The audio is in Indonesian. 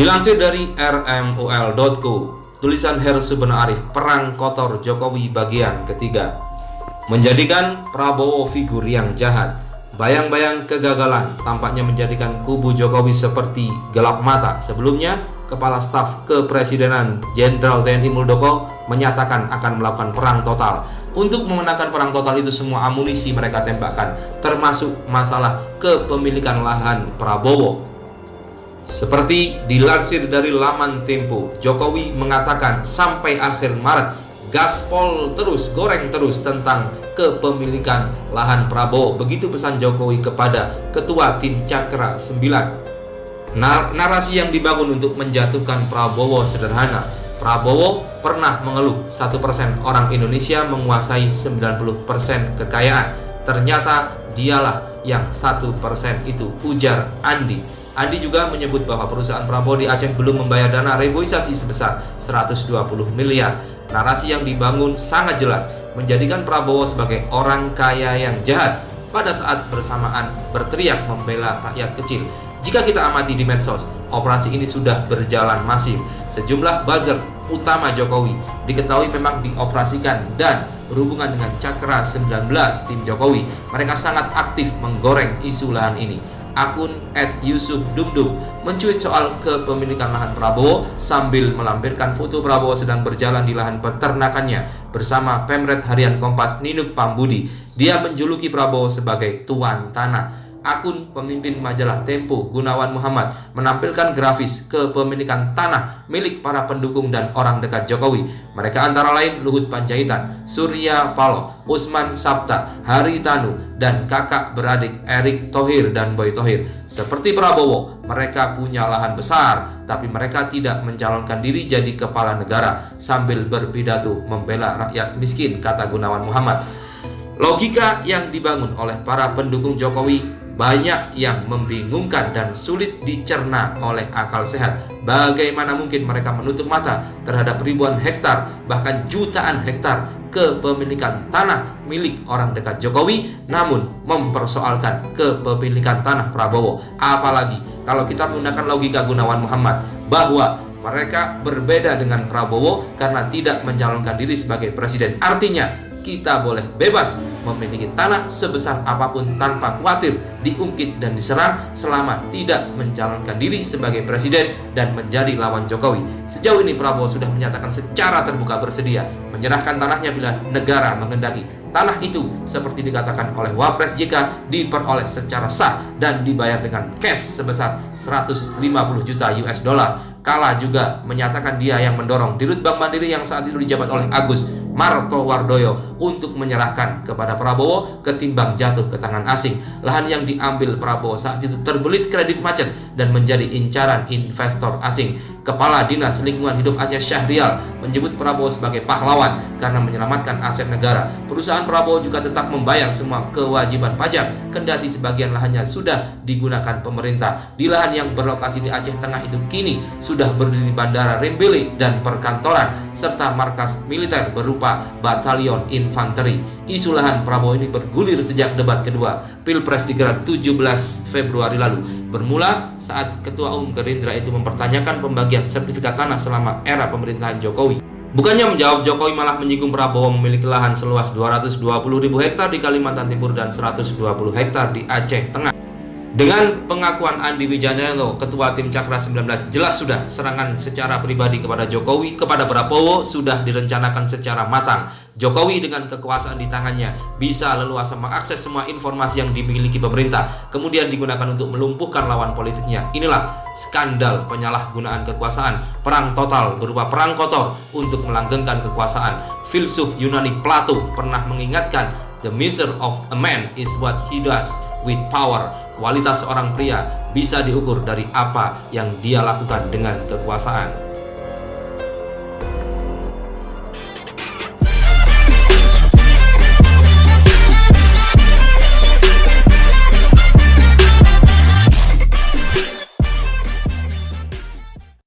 Dilansir dari rmul.co, tulisan Heru Subono Arif, perang kotor Jokowi bagian ketiga. Menjadikan Prabowo figur yang jahat. Bayang-bayang kegagalan tampaknya menjadikan kubu Jokowi seperti gelap mata. Sebelumnya, Kepala Staf Kepresidenan Jenderal TNI Muldoko menyatakan akan melakukan perang total. Untuk memenangkan perang total itu semua amunisi mereka tembakkan, termasuk masalah kepemilikan lahan Prabowo. Seperti dilansir dari laman Tempo, Jokowi mengatakan sampai akhir Maret gaspol terus, goreng terus tentang kepemilikan lahan Prabowo. Begitu pesan Jokowi kepada Ketua Tim Cakra 9. Narasi yang dibangun untuk menjatuhkan Prabowo sederhana. Prabowo pernah mengeluh 1% orang Indonesia menguasai 90% kekayaan. Ternyata dialah yang 1% itu, ujar Andi. Andi juga menyebut bahwa perusahaan Prabowo di Aceh belum membayar dana reboisasi sebesar 120 miliar. Narasi yang dibangun sangat jelas, menjadikan Prabowo sebagai orang kaya yang jahat, pada saat bersamaan berteriak membela rakyat kecil. Jika kita amati di medsos, operasi ini sudah berjalan masif. Sejumlah buzzer utama Jokowi diketahui memang dioperasikan dan berhubungan dengan Cakra 19 tim Jokowi. Mereka sangat aktif menggoreng isu lahan ini. Akun @yusufdumdum mencuit soal kepemilikan lahan Prabowo sambil melampirkan foto Prabowo sedang berjalan di lahan peternakannya bersama Pemret Harian Kompas Ninuk Pambudi. Dia menjuluki Prabowo sebagai tuan tanah. Akun pemimpin majalah Tempo Gunawan Muhammad menampilkan grafis kepemilikan tanah milik para pendukung dan orang dekat Jokowi. Mereka antara lain Luhut Panjaitan, Surya Paloh, Usman Sabta, Hari Tanu, dan kakak beradik Erick Thohir dan Boy Thohir. Seperti Prabowo, mereka punya lahan besar, tapi mereka tidak mencalonkan diri jadi kepala negara sambil berpidato membela rakyat miskin, kata Gunawan Muhammad. Logika yang dibangun oleh para pendukung Jokowi banyak yang membingungkan dan sulit dicerna oleh akal sehat. Bagaimana mungkin mereka menutup mata terhadap ribuan hektar, bahkan jutaan hektar kepemilikan tanah milik orang dekat Jokowi, namun mempersoalkan kepemilikan tanah Prabowo. Apalagi kalau kita menggunakan logika Gunawan Muhammad bahwa mereka berbeda dengan Prabowo karena tidak mencalonkan diri sebagai presiden. Artinya kita boleh bebas memiliki tanah sebesar apapun tanpa khawatir diungkit dan diserang selama tidak mencalonkan diri sebagai presiden dan menjadi lawan Jokowi. Sejauh ini Prabowo sudah menyatakan secara terbuka bersedia menyerahkan tanahnya bila negara menghendaki. Tanah itu seperti dikatakan oleh Wapres JK diperoleh secara sah dan dibayar dengan cash sebesar 150 juta US dollar. Kala juga menyatakan dia yang mendorong Dirut Bank Mandiri yang saat itu dijabat oleh Agus Martowardoyo untuk menyerahkan kepada Prabowo ketimbang jatuh ke tangan asing. Lahan yang diambil Prabowo saat itu terbelit kredit macet dan menjadi incaran investor asing. Kepala Dinas Lingkungan Hidup Aceh Syahrial menyebut Prabowo sebagai pahlawan karena menyelamatkan aset negara. Perusahaan Prabowo juga tetap membayar semua kewajiban pajak, kendati sebagian lahannya sudah digunakan pemerintah. Di lahan yang berlokasi di Aceh Tengah itu kini sudah berdiri bandara Rimbili dan perkantoran serta markas militer berupa batalion infanteri. Isu lahan Prabowo ini bergulir sejak debat kedua Pilpres digelar 17 Februari lalu. Bermula saat Ketua Umum Gerindra itu mempertanyakan pembagian sertifikat tanah selama era pemerintahan Jokowi. Bukannya menjawab, Jokowi malah menyinggung Prabowo memiliki lahan seluas 220.000 hektar di Kalimantan Timur dan 120 hektar di Aceh Tengah. Dengan pengakuan Andi Wijanto, Ketua Tim Cakra 19, jelas sudah serangan secara pribadi kepada Jokowi, kepada Prabowo sudah direncanakan secara matang. Jokowi dengan kekuasaan di tangannya bisa leluasa mengakses semua informasi yang dimiliki pemerintah, kemudian digunakan untuk melumpuhkan lawan politiknya. Inilah skandal penyalahgunaan kekuasaan, perang total berupa perang kotor untuk melanggengkan kekuasaan. Filsuf Yunani Plato pernah mengingatkan, the measure of a man is what he does with power. Kualitas seorang pria bisa diukur dari apa yang dia lakukan dengan kekuasaan.